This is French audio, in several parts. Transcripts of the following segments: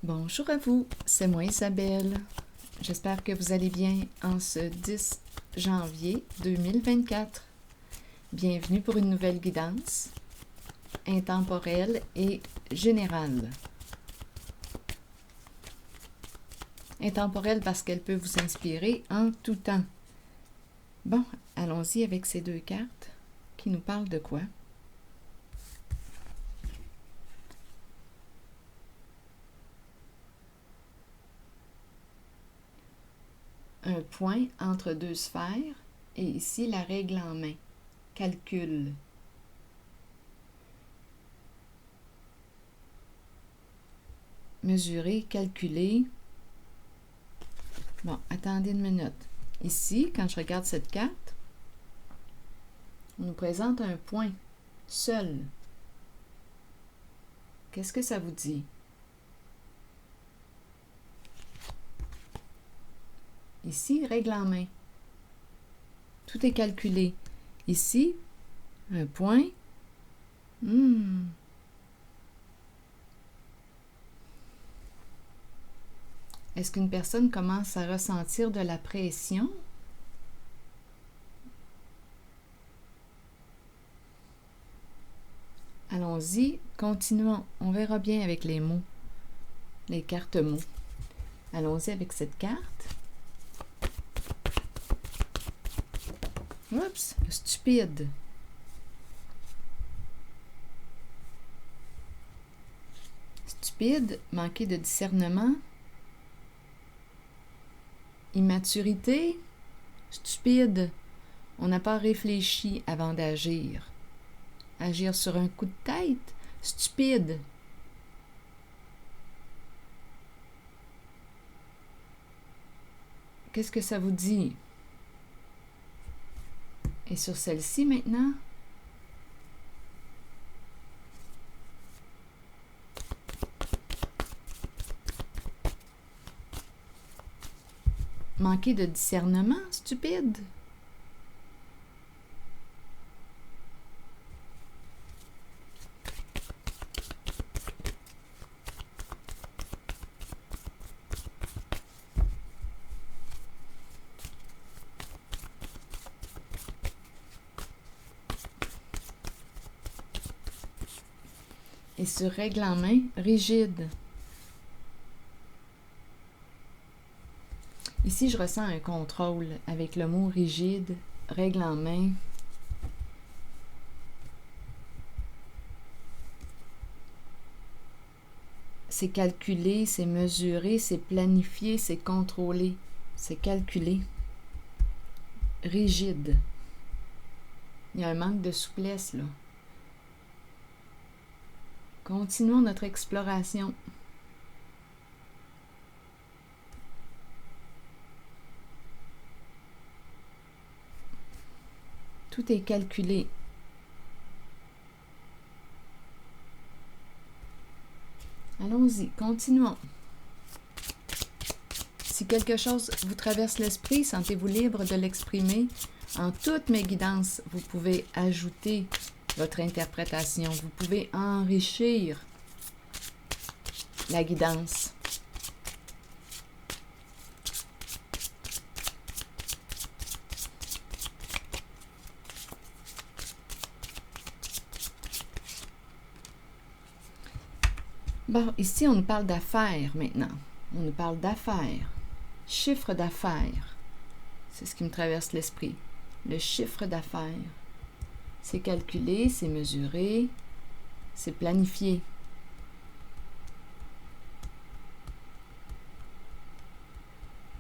Bonjour à vous, c'est moi Isabelle. J'espère que vous allez bien en ce 10 janvier 2024. Bienvenue pour une nouvelle guidance intemporelle et générale. Intemporelle parce qu'elle peut vous inspirer en tout temps. Bon, allons-y avec ces deux cartes qui nous parlent de quoi? Un point entre deux sphères et ici la règle en main. Calcul. Mesurer, calculer. Bon, attendez une minute. Ici, quand je regarde cette carte, on nous présente un point seul. Qu'est-ce que ça vous dit? Ici, règle en main. Tout est calculé. Ici, un point. Est-ce qu'une personne commence à ressentir de la pression? Allons-y, continuons. On verra bien avec les mots, les cartes mots. Allons-y avec cette carte. Oups, stupide. Stupide, manquer de discernement. Immaturité, stupide. On n'a pas réfléchi avant d'agir. Agir sur un coup de tête, stupide. Qu'est-ce que ça vous dit? Et sur celle-ci maintenant, manquer de discernement, stupide. Et sur règle en main, rigide. Ici, je ressens un contrôle avec le mot rigide, règle en main. C'est calculé, c'est mesuré, c'est planifié, c'est contrôlé, c'est calculé. Rigide. Il y a un manque de souplesse là. Continuons notre exploration. Tout est calculé. Allons-y, continuons. Si quelque chose vous traverse l'esprit, sentez-vous libre de l'exprimer. En toutes mes guidances, vous pouvez ajouter votre interprétation. Vous pouvez enrichir la guidance. Bon, ici, on nous parle d'affaires maintenant. On nous parle d'affaires. Chiffre d'affaires. C'est ce qui me traverse l'esprit. Le chiffre d'affaires. C'est calculé, c'est mesuré, c'est planifié.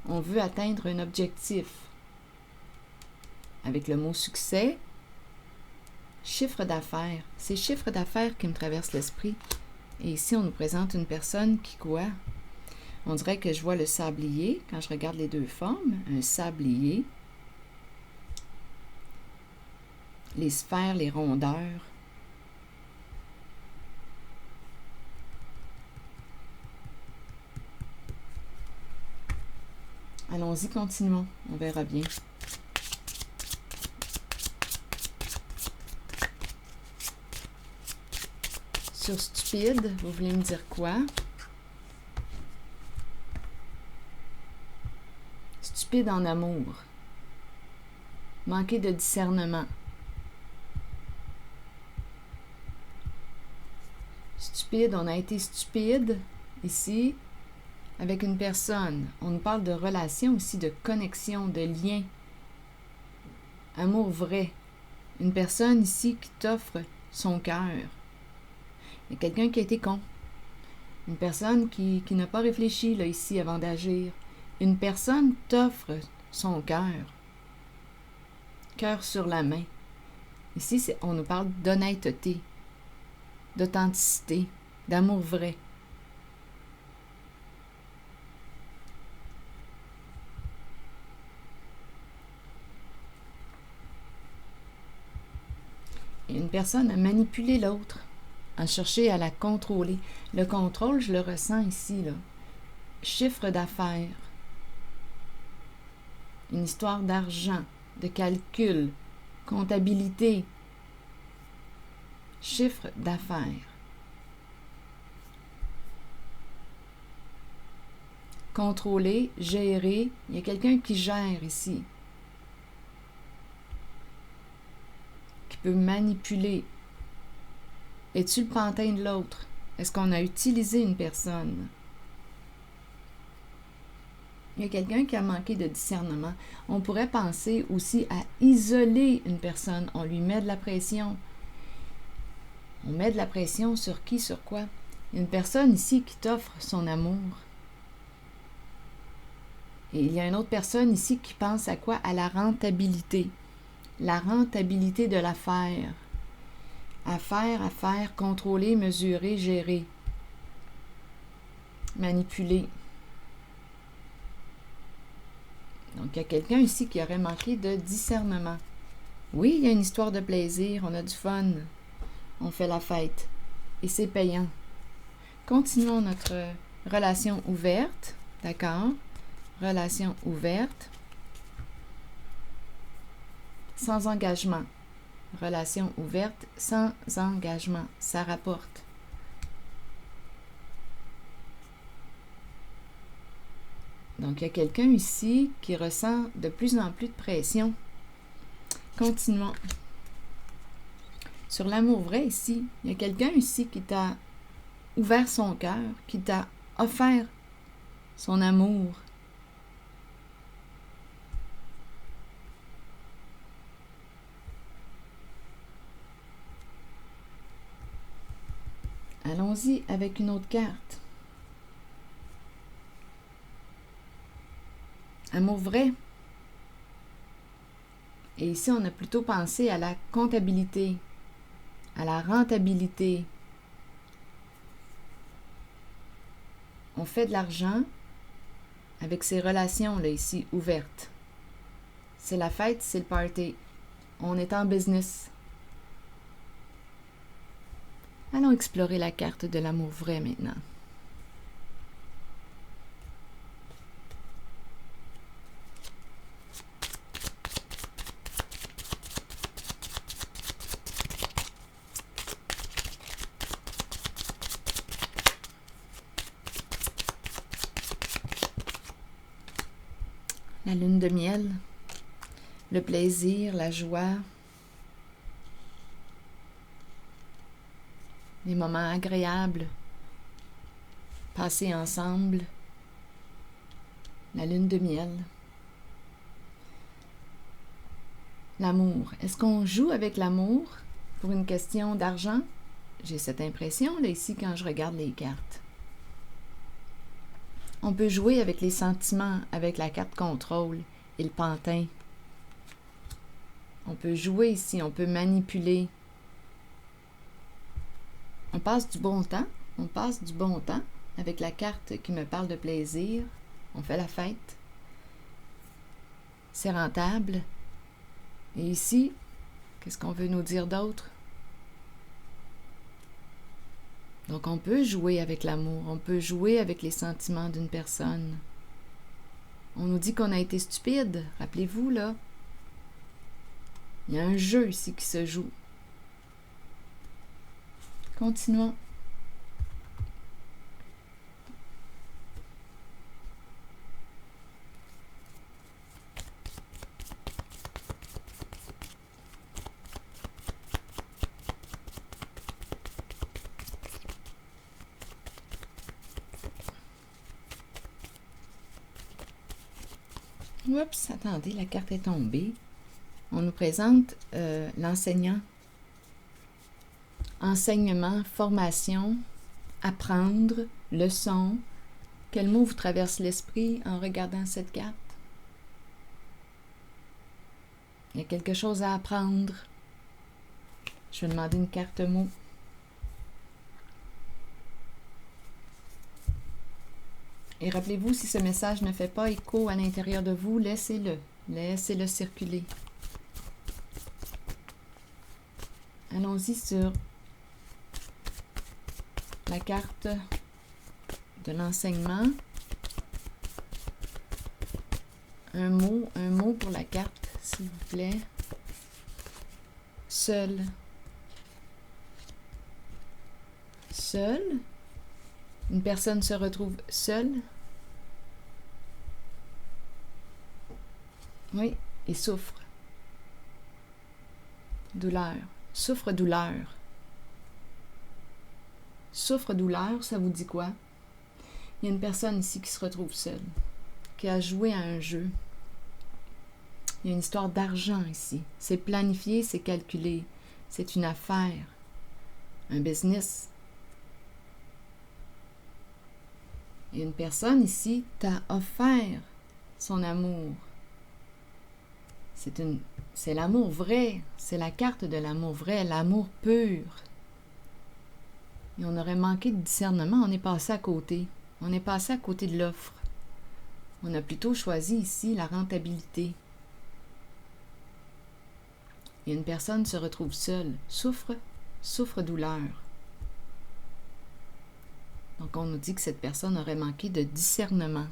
On veut atteindre un objectif. Avec le mot succès, chiffre d'affaires. C'est chiffre d'affaires qui me traverse l'esprit. Et ici, on nous présente une personne qui quoi? On dirait que je vois le sablier quand je regarde les deux formes. Un sablier. Les sphères, les rondeurs. Allons-y, continuons. On verra bien. Sur stupide, vous voulez me dire quoi? stupide en amour. Manquer de discernement. Stupide, on a été stupide ici avec une personne. On nous parle de relation aussi, de connexion, de lien. Amour vrai. Une personne ici qui t'offre son cœur. Il y a quelqu'un qui a été con. Une personne qui n'a pas réfléchi là, ici avant d'agir. Une personne t'offre son cœur. Cœur sur la main. Ici, on nous parle d'honnêteté, d'authenticité, d'amour vrai. Et une personne a manipulé l'autre, a cherché à la contrôler. Le contrôle, je le ressens ici, là. Chiffre d'affaires. Une histoire d'argent, de calcul, comptabilité. Chiffre d'affaires. Contrôler, gérer. Il y a quelqu'un qui gère ici. Qui peut manipuler. Es-tu le pantin de l'autre? Est-ce qu'on a utilisé une personne? Il y a quelqu'un qui a manqué de discernement. On pourrait penser aussi à isoler une personne. On lui met de la pression. On met de la pression sur qui, sur quoi? Il y a une personne ici qui t'offre son amour. Et il y a une autre personne ici qui pense à quoi? À la rentabilité. La rentabilité de l'affaire. Affaire, contrôler, mesurer, gérer. Manipuler. Donc, il y a quelqu'un ici qui aurait manqué de discernement. Oui, il y a une histoire de plaisir, on a du fun, on fait la fête. Et c'est payant. Continuons notre relation ouverte, d'accord? Relation ouverte. Sans engagement. Relation ouverte, sans engagement. Ça rapporte. Donc, il y a quelqu'un ici qui ressent de plus en plus de pression. Continuons. Sur l'amour vrai ici, il y a quelqu'un ici qui t'a ouvert son cœur, qui t'a offert son amour. Allons-y avec une autre carte. Amour vrai. Et ici, on a plutôt pensé à la comptabilité, à la rentabilité. On fait de l'argent avec ces relations-là ici, ouvertes. C'est la fête, c'est le party. On est en business. Allons explorer la carte de l'amour vrai maintenant. La lune de miel, le plaisir, la joie, les moments agréables passés ensemble, la lune de miel. L'amour. Est-ce qu'on joue avec l'amour pour une question d'argent? J'ai cette impression là ici quand je regarde les cartes. On peut jouer avec les sentiments, avec la carte contrôle et le pantin. On peut jouer ici, on peut manipuler. On passe du bon temps avec la carte qui me parle de plaisir. On fait la fête. C'est rentable. Et ici, qu'est-ce qu'on veut nous dire d'autre? Donc, on peut jouer avec l'amour, on peut jouer avec les sentiments d'une personne. On nous dit qu'on a été stupide, rappelez-vous, là. Il y a un jeu ici qui se joue. Continuons. Oups, attendez, la carte est tombée. On nous présente l'enseignant. Enseignement, formation, apprendre, leçon. Quel mot vous traverse l'esprit en regardant cette carte? Il y a quelque chose à apprendre. Je vais demander une carte mot. Et rappelez-vous, si ce message ne fait pas écho à l'intérieur de vous, laissez-le. Laissez-le circuler. Allons-y sur la carte de l'enseignement. Un mot pour la carte, s'il vous plaît. Seul. Seul. Une personne se retrouve seule. Oui, et souffre. Douleur. Souffre-douleur. Souffre-douleur, ça vous dit quoi? Il y a une personne ici qui se retrouve seule, qui a joué à un jeu. Il y a une histoire d'argent ici. C'est planifié, c'est calculé. C'est une affaire, un business. Il y a une personne ici t'a offert son amour. C'est l'amour vrai. C'est la carte de l'amour vrai, l'amour pur. Et on aurait manqué de discernement, on est passé à côté. On est passé à côté de l'offre. On a plutôt choisi ici la rentabilité. Et une personne se retrouve seule, souffre-douleur. Donc on nous dit que cette personne aurait manqué de discernement.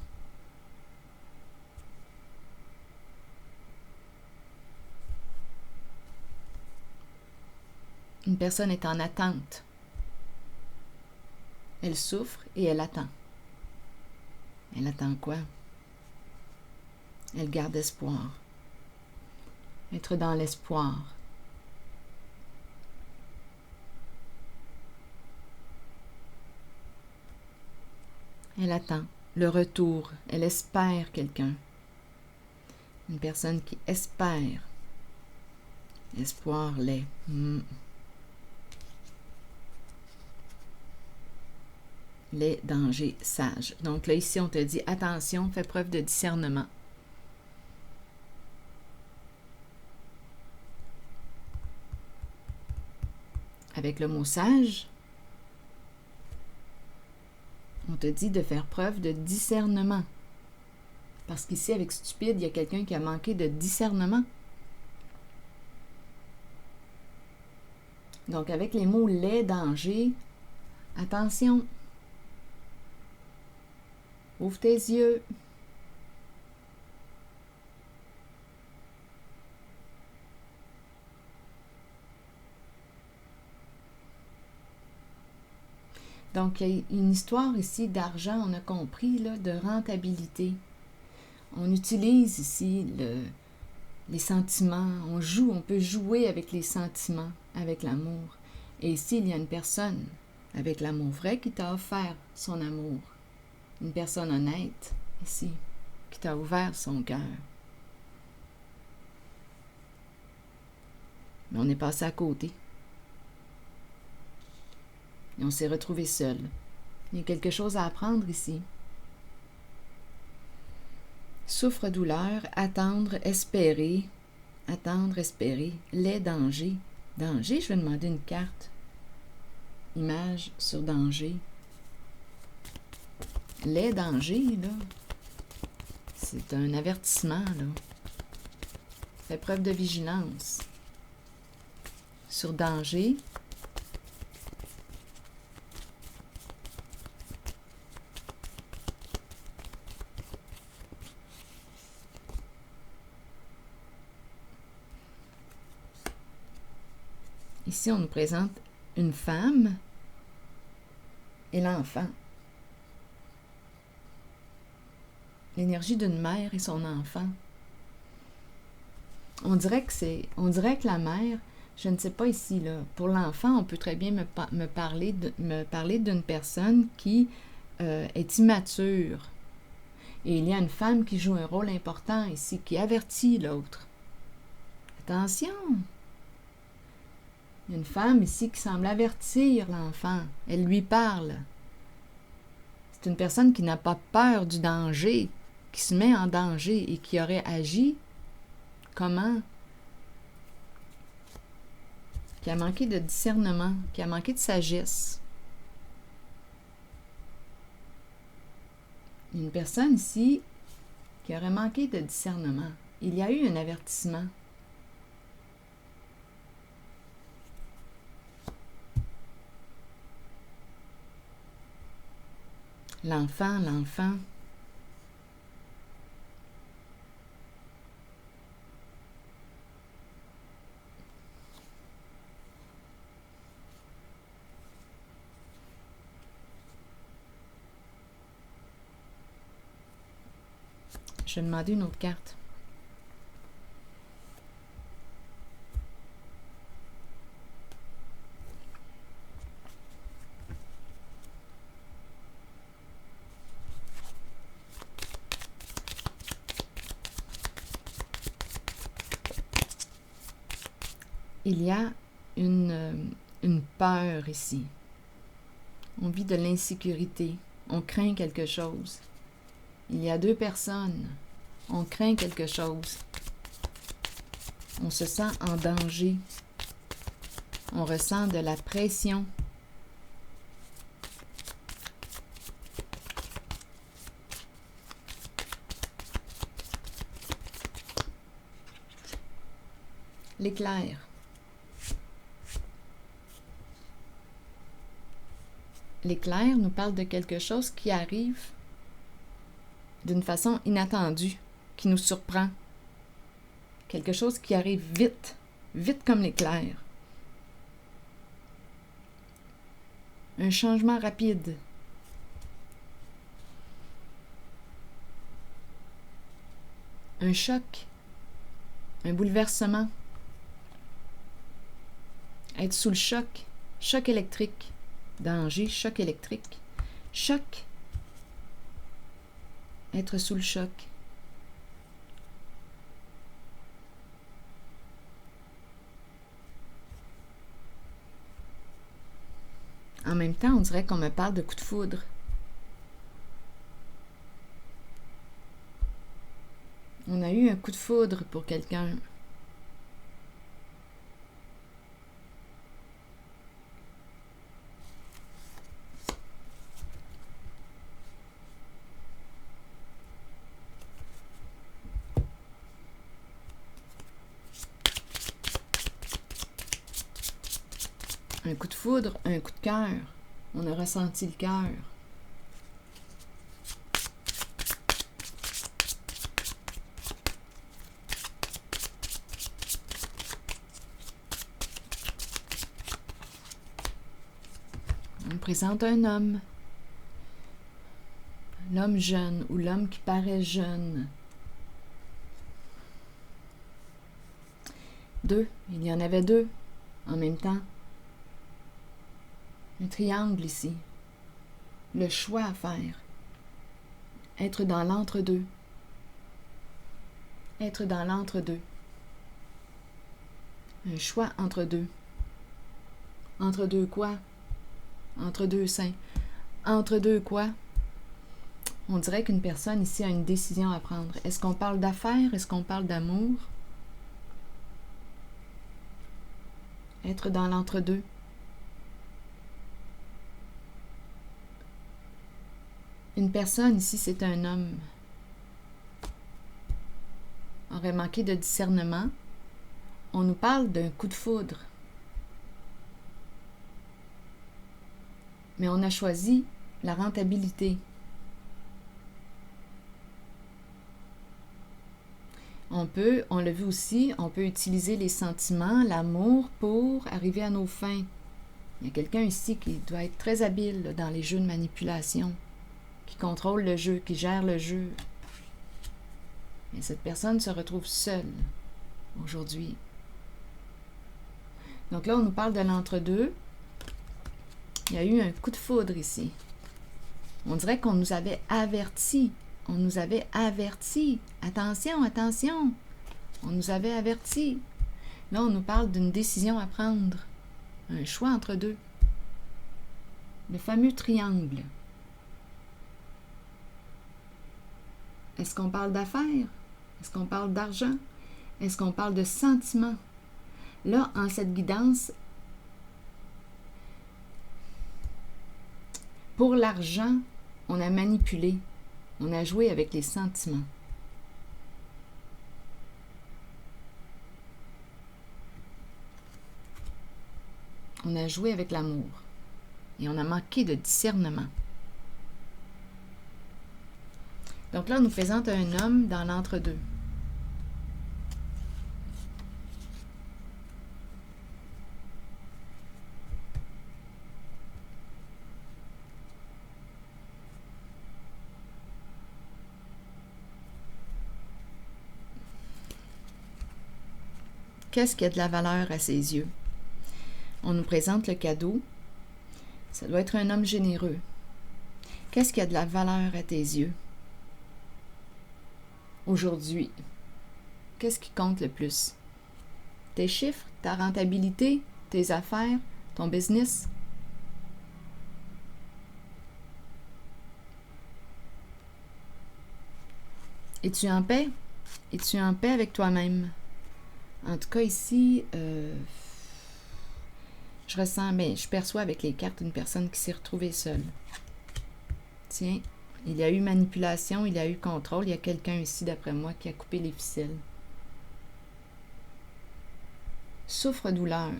Une personne est en attente. Elle souffre et elle attend. Elle attend quoi? Elle garde espoir. Être dans l'espoir. Elle attend le retour. Elle espère quelqu'un. Une personne qui espère. Espoir, lait. Les dangers sages. Donc là, ici, on te dit, attention, fais preuve de discernement. Avec le mot sage, on te dit de faire preuve de discernement. Parce qu'ici, avec stupide, il y a quelqu'un qui a manqué de discernement. Donc, avec les mots les dangers, attention. Ouvre tes yeux. Donc, il y a une histoire ici d'argent, on a compris, là, de rentabilité. On utilise ici les sentiments, on peut jouer avec les sentiments, avec l'amour. Et ici, il y a une personne avec l'amour vrai qui t'a offert son amour. Une personne honnête, ici, qui t'a ouvert son cœur. Mais on est passé à côté. Et on s'est retrouvé seul. Il y a quelque chose à apprendre ici. Souffre-douleur, attendre, espérer. Attendre, espérer. Les dangers. Danger, je vais demander une carte. Image sur danger. Les dangers, là, c'est un avertissement, là. Fais preuve de vigilance. Sur danger. Ici, on nous présente une femme et l'enfant. L'énergie d'une mère et son enfant. On dirait que la mère, je ne sais pas ici, là, pour l'enfant, on peut très bien me parler d'une personne qui est immature, Et il y a une femme qui joue un rôle important ici, qui avertit l'autre. Attention! Il y a une femme ici qui semble avertir l'enfant. Elle lui parle. C'est une personne qui n'a pas peur du danger, qui se met en danger et qui aurait agi comment? Qui a manqué de discernement, qui a manqué de sagesse. Il y a une personne ici qui aurait manqué de discernement. Il y a eu un avertissement. L'enfant. Je vais demander une autre carte. Il y a une peur ici. On vit de l'insécurité. On craint quelque chose. Il y a deux personnes. On craint quelque chose. On se sent en danger. On ressent de la pression. L'éclair. L'éclair nous parle de quelque chose qui arrive d'une façon inattendue, qui nous surprend. Quelque chose qui arrive vite, vite comme l'éclair. Un changement rapide. Un choc. Un bouleversement. Être sous le choc. Choc électrique. Danger, choc électrique. Choc. Être sous le choc. En même temps, on dirait qu'on me parle de coup de foudre. On a eu un coup de foudre pour quelqu'un. Un coup de foudre, un coup de cœur. On a ressenti le cœur. On présente un homme. L'homme jeune ou l'homme qui paraît jeune. Deux. Il y en avait deux en même temps. Un triangle ici. Le choix à faire. Être dans l'entre-deux. Être dans l'entre-deux. Un choix entre deux. Entre deux quoi? Entre deux seins. Entre deux quoi? On dirait qu'une personne ici a une décision à prendre. Est-ce qu'on parle d'affaires? Est-ce qu'on parle d'amour? Être dans l'entre-deux. Une personne ici, c'est un homme. Aurait manqué de discernement. On nous parle d'un coup de foudre. Mais on a choisi la rentabilité. On l'a vu aussi, on peut utiliser les sentiments, l'amour pour arriver à nos fins. Il y a quelqu'un ici qui doit être très habile dans les jeux de manipulation, qui contrôle le jeu, qui gère le jeu. Et cette personne se retrouve seule aujourd'hui. Donc là, on nous parle de l'entre-deux. Il y a eu un coup de foudre ici. On dirait qu'on nous avait avertis On nous avait avertis. Attention, attention. On nous avait avertis. Là, on nous parle d'une décision à prendre. Un choix entre deux. Le fameux triangle. Est-ce qu'on parle d'affaires? Est-ce qu'on parle d'argent? Est-ce qu'on parle de sentiments? Là, en cette guidance, pour l'argent, on a manipulé. On a joué avec les sentiments. On a joué avec l'amour. Et on a manqué de discernement. Donc là, on nous présente un homme dans l'entre-deux. Qu'est-ce qui a de la valeur à ses yeux? On nous présente le cadeau. Ça doit être un homme généreux. Qu'est-ce qui a de la valeur à tes yeux? Aujourd'hui, qu'est-ce qui compte le plus? Tes chiffres, ta rentabilité, tes affaires, ton business? Es-tu en paix? Es-tu en paix avec toi-même? En tout cas, ici, je ressens, mais je perçois avec les cartes une personne qui s'est retrouvée seule. Tiens, il y a eu manipulation, il y a eu contrôle. Il y a quelqu'un ici, d'après moi, qui a coupé les ficelles. Souffre-douleur.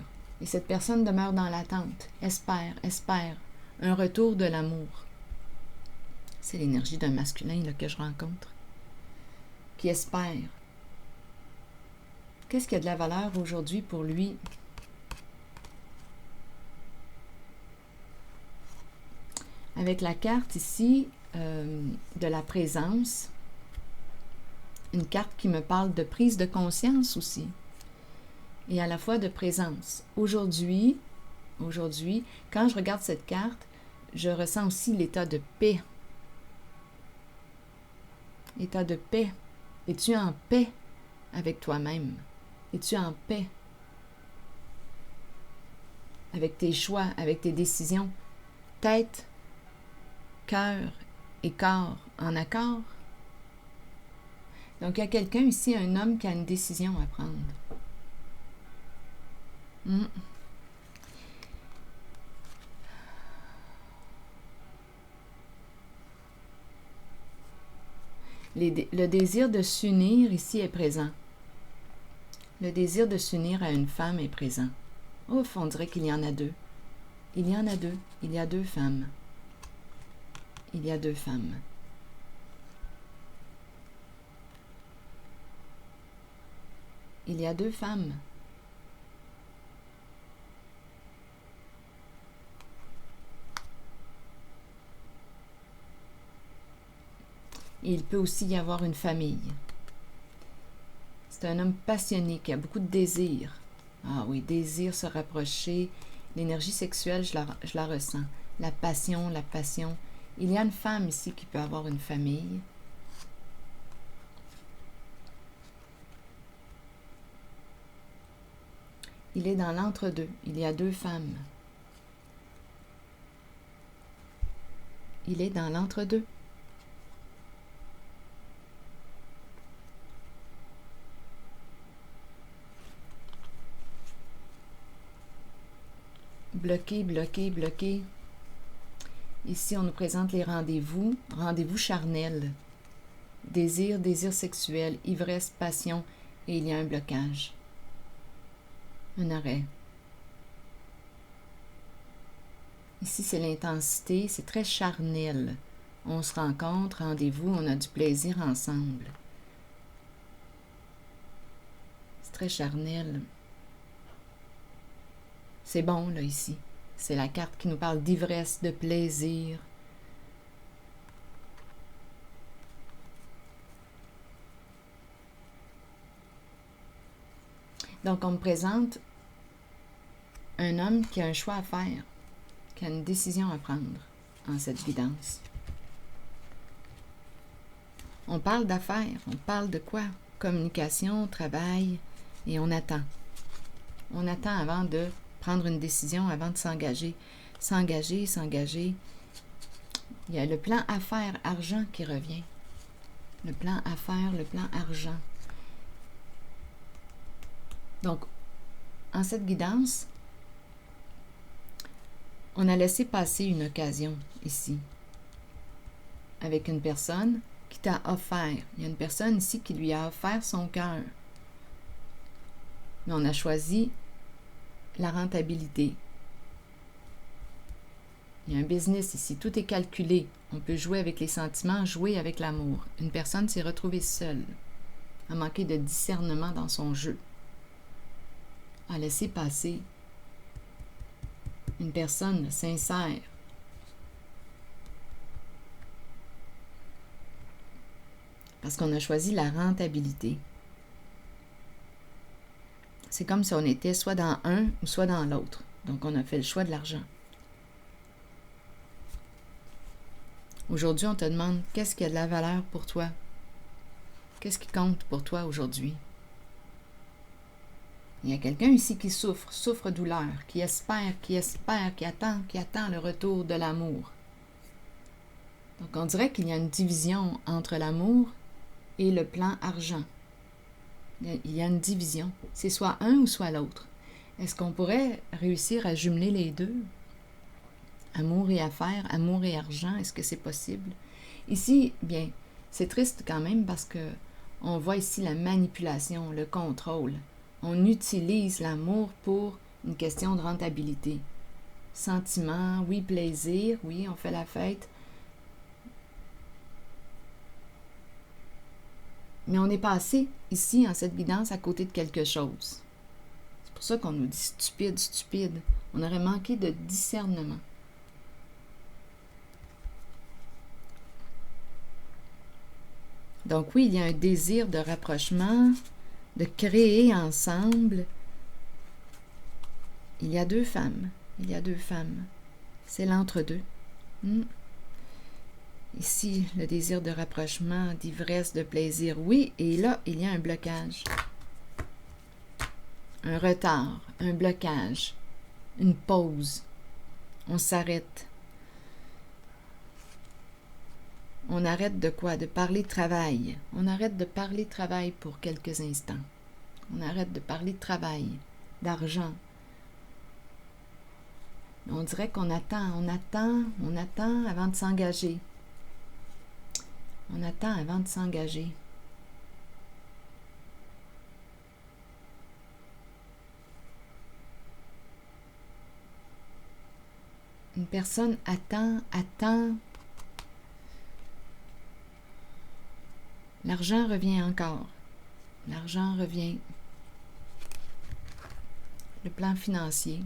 Et cette personne demeure dans l'attente. Espère un retour de l'amour. C'est l'énergie d'un masculin là, que je rencontre. Qui espère. Qu'est-ce qui a de la valeur aujourd'hui pour lui? Avec la carte ici de la présence, une carte qui me parle de prise de conscience aussi, et à la fois de présence. Aujourd'hui, quand je regarde cette carte, je ressens aussi l'état de paix. État de paix. Es-tu en paix avec toi-même? Es-tu en paix avec tes choix, avec tes décisions? Tête, cœur et corps en accord? Donc, il y a quelqu'un ici, un homme qui a une décision à prendre. Le désir de s'unir ici est présent. Le désir de s'unir à une femme est présent. Ouf, on dirait qu'il y en a deux. Il y en a deux. Il y a deux femmes. Il y a deux femmes. Il y a deux femmes. Et il peut aussi y avoir une famille. C'est un homme passionné qui a beaucoup de désir. Ah oui, désir, se rapprocher. L'énergie sexuelle, je la ressens. La passion, la passion. Il y a une femme ici qui peut avoir une famille. Il est dans l'entre-deux. Il y a deux femmes. Il est dans l'entre-deux. Bloqué, bloqué, bloqué. Ici, on nous présente les rendez-vous. Rendez-vous charnels. Désir, désir sexuel, ivresse, passion. Et il y a un blocage. Un arrêt. Ici, c'est l'intensité. C'est très charnel. On se rencontre, rendez-vous, on a du plaisir ensemble. C'est très charnel. C'est bon, là, ici. C'est la carte qui nous parle d'ivresse, de plaisir. Donc, on me présente un homme qui a un choix à faire, qui a une décision à prendre en cette guidance. On parle d'affaires, on parle de quoi? Communication, travail, et on attend. On attend avant de prendre une décision, avant de s'engager. S'engager, s'engager. Il y a le plan affaires argent qui revient. Le plan affaires, le plan argent. Donc, en cette guidance, on a laissé passer une occasion ici, avec une personne qui t'a offert. Il y a une personne ici qui lui a offert son cœur. Mais on a choisi la rentabilité. Il y a un business ici, tout est calculé. On peut jouer avec les sentiments, jouer avec l'amour. Une personne s'est retrouvée seule, a manqué de discernement dans son jeu, a laissé passer une personne sincère. Parce qu'on a choisi la rentabilité. C'est comme si on était soit dans un ou soit dans l'autre. Donc, on a fait le choix de l'argent. Aujourd'hui, on te demande qu'est-ce qui a de la valeur pour toi? Qu'est-ce qui compte pour toi aujourd'hui? Il y a quelqu'un ici qui souffre douleur, qui espère, qui attend le retour de l'amour. Donc, on dirait qu'il y a une division entre l'amour et le plan argent. Il y a une division. C'est soit un ou soit l'autre. Est-ce qu'on pourrait réussir à jumeler les deux? Amour et affaires, amour et argent, est-ce que c'est possible? Ici, bien, c'est triste quand même parce que on voit ici la manipulation, le contrôle. On utilise l'amour pour une question de rentabilité. Sentiment, oui, plaisir, oui, on fait la fête. Mais on est passé ici, en cette guidance, à côté de quelque chose. C'est pour ça qu'on nous dit stupide, stupide. On aurait manqué de discernement. Donc oui, il y a un désir de rapprochement, de créer ensemble. Il y a deux femmes. Il y a deux femmes. C'est l'entre-deux. Ici, le désir de rapprochement, d'ivresse, de plaisir, oui. Et là, il y a un blocage. Un retard, un blocage, une pause. On s'arrête. On arrête de quoi? De parler de travail. On arrête de parler de travail pour quelques instants. On arrête de parler de travail, d'argent. On dirait qu'on attend avant de s'engager. On attend avant de s'engager. Une personne attend. L'argent revient encore. L'argent revient. Le plan financier.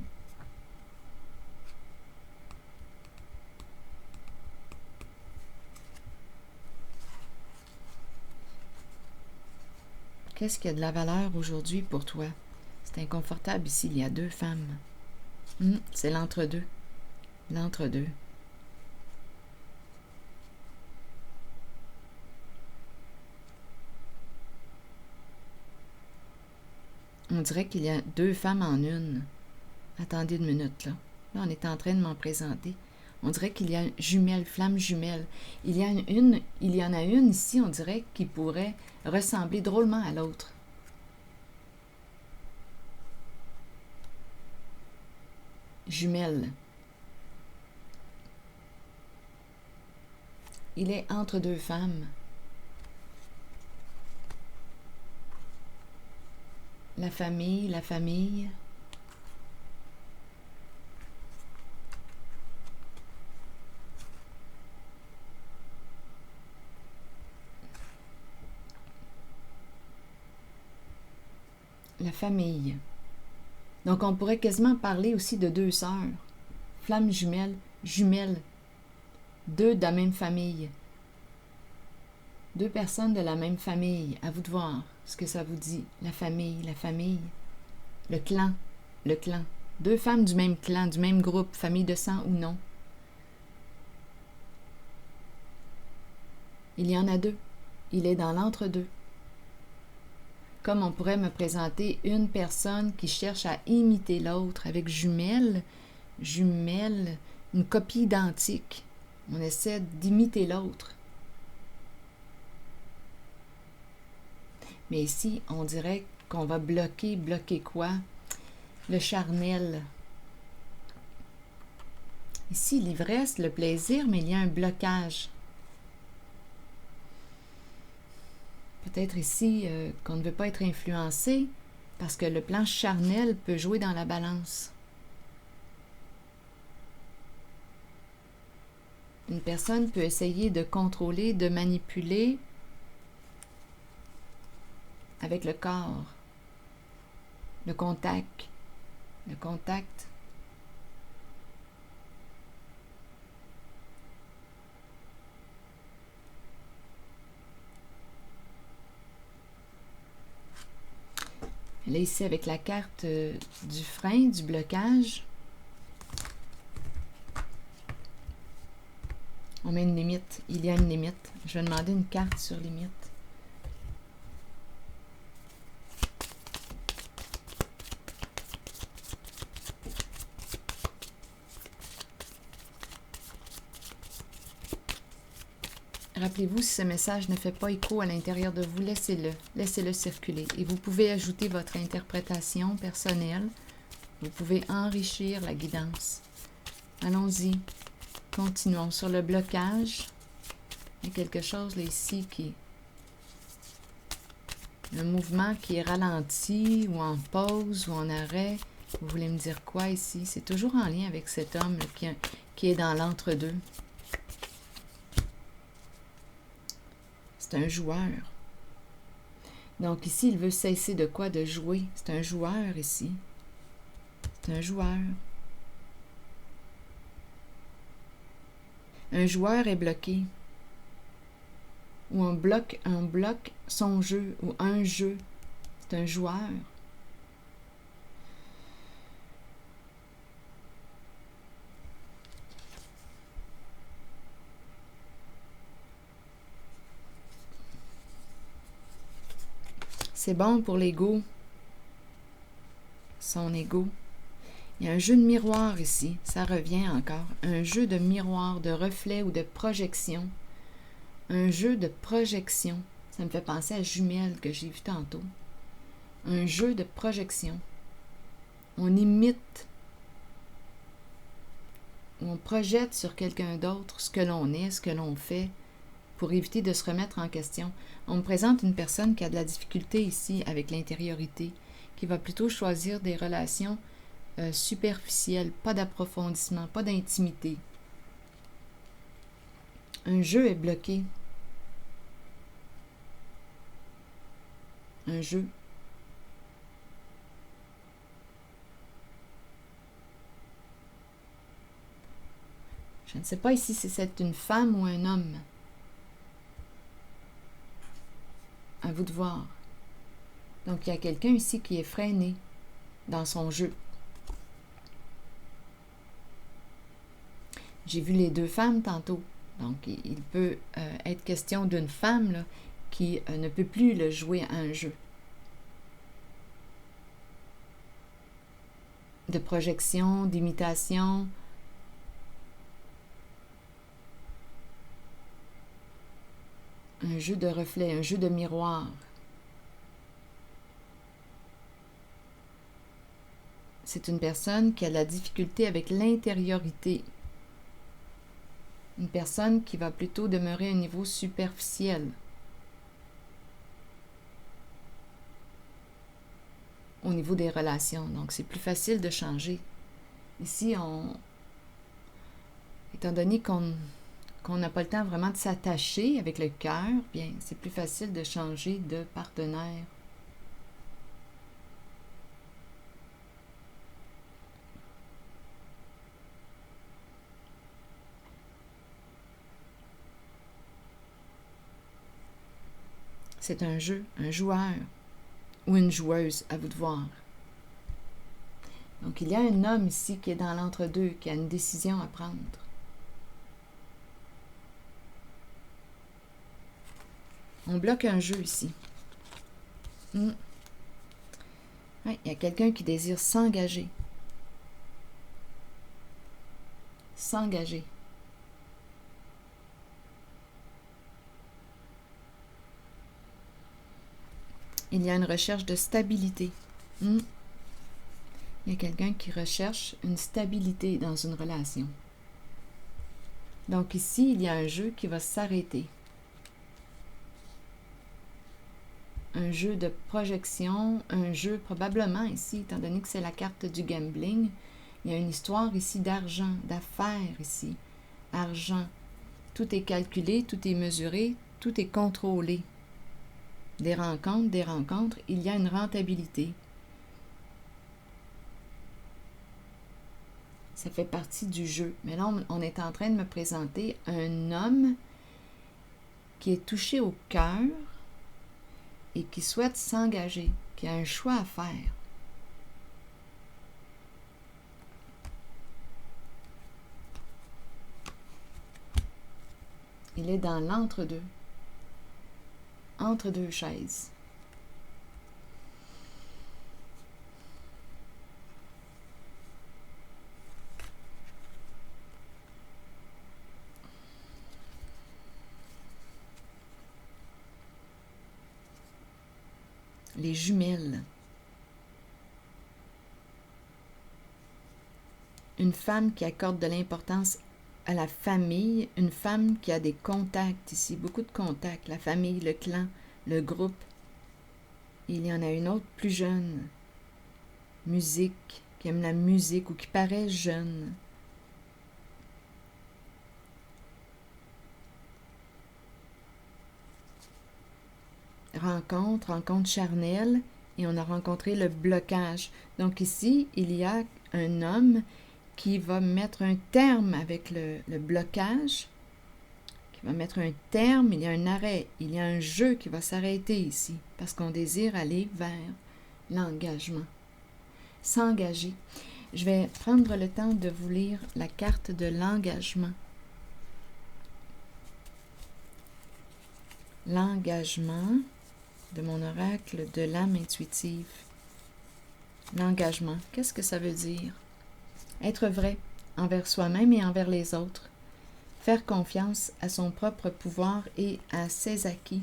Qu'est-ce qui a de la valeur aujourd'hui pour toi? C'est inconfortable ici, il y a deux femmes. C'est l'entre-deux. L'entre-deux. On dirait qu'il y a deux femmes en une. Attendez une minute, là. Là, on est en train de m'en présenter. On dirait qu'il y a jumelles, flammes jumelles. Il y en a une ici, on dirait, qui pourrait ressembler drôlement à l'autre. Jumelles. Il est entre deux femmes. La famille, la famille. La famille. Donc, on pourrait quasiment parler aussi de deux sœurs. Flammes jumelles, jumelles. Deux de la même famille. Deux personnes de la même famille. À vous de voir ce que ça vous dit. La famille, la famille. Le clan, le clan. Deux femmes du même clan, du même groupe, famille de sang ou non. Il y en a deux. il est dans l'entre-deux. Comme on pourrait me présenter une personne qui cherche à imiter l'autre avec jumelle, une copie identique. On essaie d'imiter l'autre. Mais ici, on dirait qu'on va bloquer quoi? Le charnel. Ici, l'ivresse, le plaisir, mais il y a un blocage. Peut-être ici qu'on ne veut pas être influencé parce que le plan charnel peut jouer dans la balance. Une personne peut essayer de contrôler, de manipuler avec le corps, le contact. Là, ici, avec la carte du frein, du blocage, on met une limite. Il y a une limite. Je vais demander une carte sur limite. Rappelez-vous, si ce message ne fait pas écho à l'intérieur de vous, laissez-le circuler. Et vous pouvez ajouter votre interprétation personnelle. Vous pouvez enrichir la guidance. Allons-y. Continuons. Sur le blocage, il y a quelque chose là ici qui... Un mouvement qui est ralenti ou en pause ou en arrêt. Vous voulez me dire quoi ici? C'est toujours en lien avec cet homme là, qui est dans l'entre-deux. C'est un joueur. Donc ici, il veut cesser de quoi? De jouer. C'est un joueur ici. C'est un joueur. Un joueur est bloqué. Ou on bloque son jeu. Ou un jeu. C'est un joueur. C'est bon pour l'ego. Son ego. Il y a un jeu de miroir ici. Ça revient encore. Un jeu de miroir, de reflet ou de projection. Un jeu de projection. Ça me fait penser à Jumelle que j'ai vu tantôt. Un jeu de projection. On imite. On projette sur quelqu'un d'autre ce que l'on est, ce que l'on fait, pour éviter de se remettre en question. On me présente une personne qui a de la difficulté ici avec l'intériorité, qui va plutôt choisir des relations superficielles, pas d'approfondissement, pas d'intimité. Un jeu est bloqué. Un jeu. Je ne sais pas ici si c'est une femme ou un homme. À vous de voir. Donc, il y a quelqu'un ici qui est freiné dans son jeu. J'ai vu les deux femmes tantôt. Donc, il peut être question d'une femme là, qui ne peut plus le jouer à un jeu. De projection, d'imitation. Un jeu de reflet, un jeu de miroir. C'est une personne qui a de la difficulté avec l'intériorité. Une personne qui va plutôt demeurer à un niveau superficiel. Au niveau des relations. Donc, c'est plus facile de changer. Ici, étant donné qu'on n'a pas le temps vraiment de s'attacher avec le cœur, bien, c'est plus facile de changer de partenaire. C'est un jeu, un joueur ou une joueuse, à vous de voir. Donc, il y a un homme ici qui est dans l'entre-deux, qui a une décision à prendre. On bloque un jeu ici. Ouais, il y a quelqu'un qui désire s'engager. S'engager. Il y a une recherche de stabilité. Il y a quelqu'un qui recherche une stabilité dans une relation. Donc ici, il y a un jeu qui va s'arrêter. Un jeu de projection, un jeu probablement ici, étant donné que c'est la carte du gambling, il y a une histoire ici d'argent, d'affaires ici. Argent. Tout est calculé, tout est mesuré, tout est contrôlé. Des rencontres, il y a une rentabilité. Ça fait partie du jeu. Mais là, on est en train de me présenter un homme qui est touché au cœur et qui souhaite s'engager, qui a un choix à faire. Il est dans l'entre-deux. Entre deux chaises. Les jumelles. Une femme qui accorde de l'importance à la famille, une femme qui a des contacts ici, beaucoup de contacts, la famille, le clan, le groupe. Il y en a une autre plus jeune, musique, qui aime la musique ou qui paraît jeune. Rencontre charnelle, et on a rencontré le blocage. Donc ici, il y a un homme qui va mettre un terme avec le blocage, qui va mettre un terme, il y a un arrêt, il y a un jeu qui va s'arrêter ici, parce qu'on désire aller vers l'engagement. S'engager. Je vais prendre le temps de vous lire la carte de l'engagement. L'engagement de mon oracle de l'âme intuitive. L'engagement, qu'est-ce que ça veut dire? Être vrai envers soi-même et envers les autres. Faire confiance à son propre pouvoir et à ses acquis.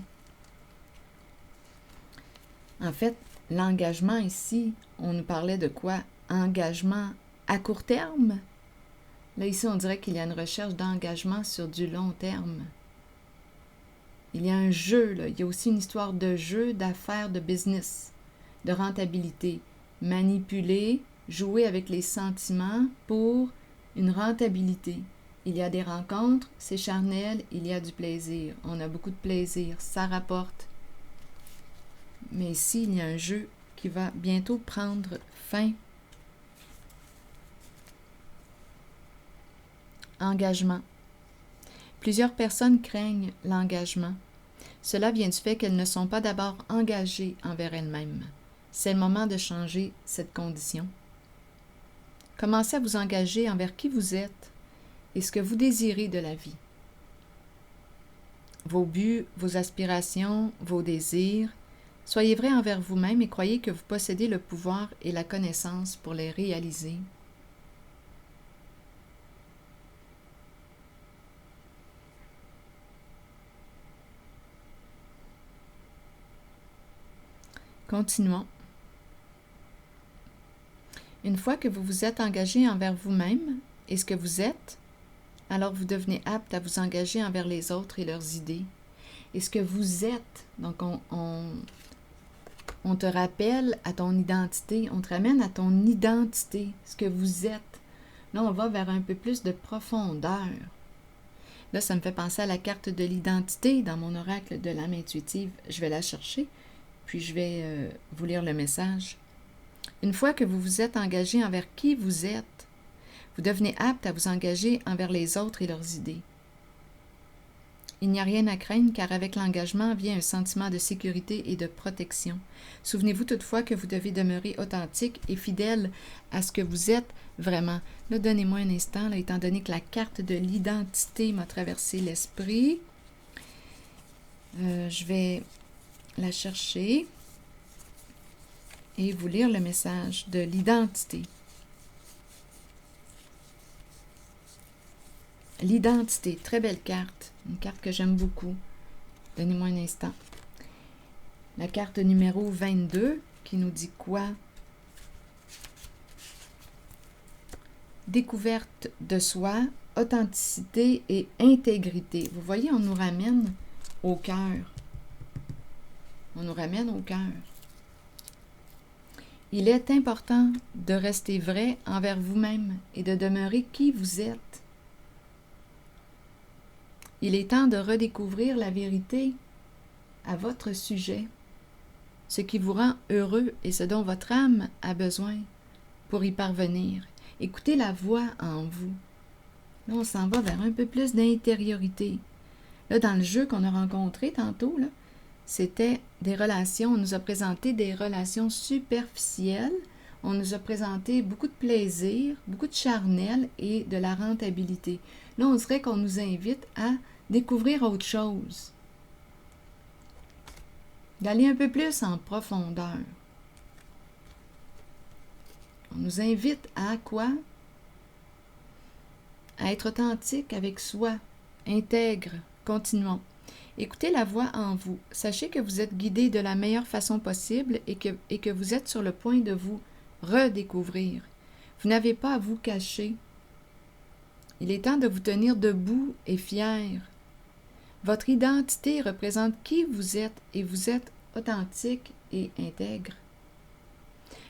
En fait, l'engagement ici, on nous parlait de quoi? Engagement à court terme? Là, ici, on dirait qu'il y a une recherche d'engagement sur du long terme. Il y a un jeu, là. Il y a aussi une histoire de jeu, d'affaires, de business, de rentabilité. Manipuler, jouer avec les sentiments pour une rentabilité. Il y a des rencontres, c'est charnel, il y a du plaisir. On a beaucoup de plaisir, ça rapporte. Mais ici, il y a un jeu qui va bientôt prendre fin. Engagement. Plusieurs personnes craignent l'engagement. Cela vient du fait qu'elles ne sont pas d'abord engagées envers elles-mêmes. C'est le moment de changer cette condition. Commencez à vous engager envers qui vous êtes et ce que vous désirez de la vie. Vos buts, vos aspirations, vos désirs. Soyez vrai envers vous-même et croyez que vous possédez le pouvoir et la connaissance pour les réaliser. Continuons. Une fois que vous vous êtes engagé envers vous-même et ce que vous êtes, alors vous devenez apte à vous engager envers les autres et leurs idées. Et ce que vous êtes, donc on te rappelle à ton identité, on te ramène à ton identité, ce que vous êtes. Là, on va vers un peu plus de profondeur. Là, ça me fait penser à la carte de l'identité dans mon oracle de l'âme intuitive. Je vais la chercher, puis je vais vous lire le message. Une fois que vous vous êtes engagé envers qui vous êtes, vous devenez apte à vous engager envers les autres et leurs idées. Il n'y a rien à craindre car avec l'engagement vient un sentiment de sécurité et de protection. Souvenez-vous toutefois que vous devez demeurer authentique et fidèle à ce que vous êtes vraiment. Là, donnez-moi un instant, là, étant donné que la carte de l'identité m'a traversé l'esprit. Je vais la chercher et vous lire le message de l'identité. L'identité, très belle carte, une carte que j'aime beaucoup. Donnez-moi un instant. La carte numéro 22 qui nous dit quoi? Découverte de soi, authenticité et intégrité. Vous voyez, on nous ramène au cœur. On nous ramène au cœur. Il est important de rester vrai envers vous-même et de demeurer qui vous êtes. Il est temps de redécouvrir la vérité à votre sujet, ce qui vous rend heureux et ce dont votre âme a besoin pour y parvenir. Écoutez la voix en vous. Là, on s'en va vers un peu plus d'intériorité. Là, dans le jeu qu'on a rencontré tantôt, là, c'était des relations. On nous a présenté des relations superficielles. On nous a présenté beaucoup de plaisir, beaucoup de charnel et de la rentabilité. Là, on dirait qu'on nous invite à découvrir autre chose. D'aller un peu plus en profondeur. On nous invite à quoi? À être authentique avec soi, intègre, continuons. Écoutez la voix en vous. Sachez que vous êtes guidé de la meilleure façon possible et que vous êtes sur le point de vous redécouvrir. Vous n'avez pas à vous cacher. Il est temps de vous tenir debout et fier. Votre identité représente qui vous êtes et vous êtes authentique et intègre.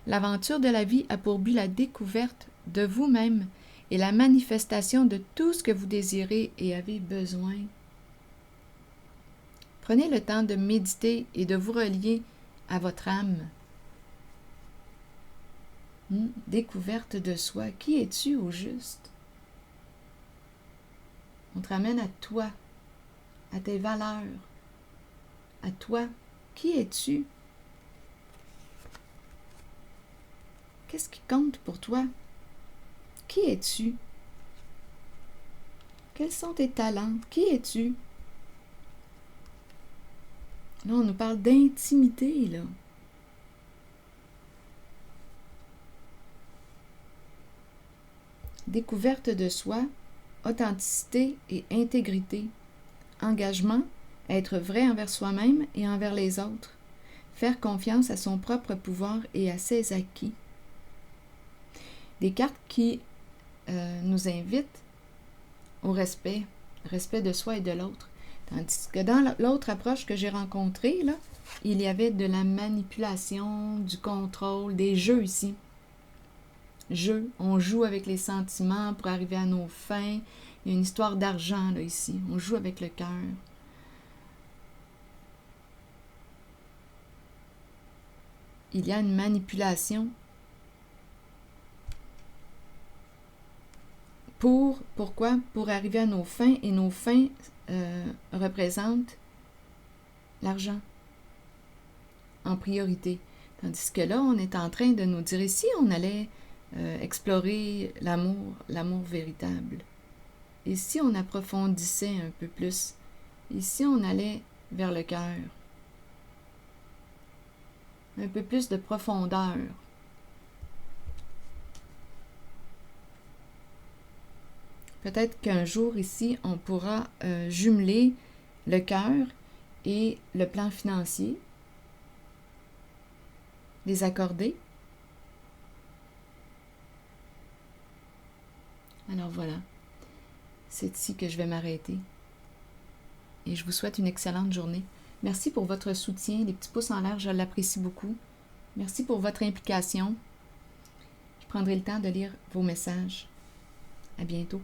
L'aventure de la vie a pour but la découverte de vous-même et la manifestation de tout ce que vous désirez et avez besoin. Prenez le temps de méditer et de vous relier à votre âme. Découverte de soi. Qui es-tu au juste? On te ramène à toi, à tes valeurs, à toi. Qui es-tu? Qu'est-ce qui compte pour toi? Qui es-tu? Quels sont tes talents? Qui es-tu? Là, on nous parle d'intimité, là. Découverte de soi, authenticité et intégrité. Engagement, être vrai envers soi-même et envers les autres. Faire confiance à son propre pouvoir et à ses acquis. Des cartes qui nous invitent au respect de soi et de l'autre. Tandis que dans l'autre approche que j'ai rencontrée, là, il y avait de la manipulation, du contrôle, des jeux ici. Jeux, on joue avec les sentiments pour arriver à nos fins. Il y a une histoire d'argent là ici. On joue avec le cœur. Il y a une manipulation. Pourquoi? Pour arriver à nos fins, et nos fins représentent l'argent en priorité. Tandis que là, on est en train de nous dire ici, on allait explorer l'amour véritable. Et si on approfondissait un peu plus, ici on allait vers le cœur. Un peu plus de profondeur. Peut-être qu'un jour ici, on pourra jumeler le cœur et le plan financier, les accorder. Alors voilà, c'est ici que je vais m'arrêter. Et je vous souhaite une excellente journée. Merci pour votre soutien, les petits pouces en l'air, je l'apprécie beaucoup. Merci pour votre implication. Je prendrai le temps de lire vos messages. À bientôt.